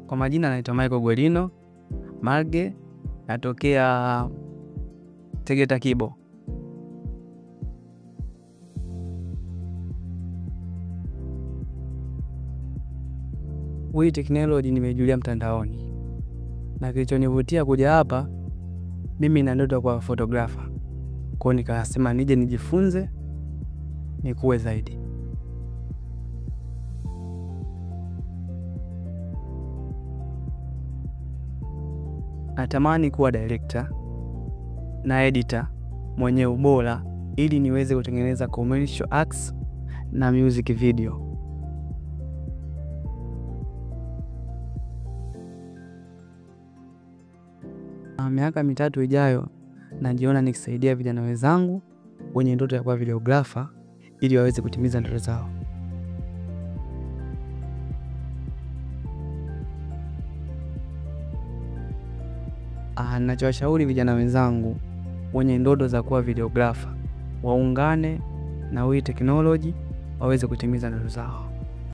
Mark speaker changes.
Speaker 1: Kwa majina naitwa Michael Gwelino Marge, natokea Tegeta Kibo. Hii technology nimejulia mtandaoni. Na kilichonivutia kuja hapa, mimi nina ndoto kwa photographer. Kwa hiyo nikasema nije nijifunze nikuwe zaidi. Natamani kuwa director na editor mwenye ubora ili niweze kutengeneza commercial acts na music video. Miaka 3 ijayo najiona nikisaidia vijana wenzangu wenye ndoto ya kuwa videographer ili waweze kutimiza ndoto zao. Ninachowashauri vijana wenzangu wenye ndoto za kuwa videographer waungane na hii technology waweze kutimiza ndoto zao.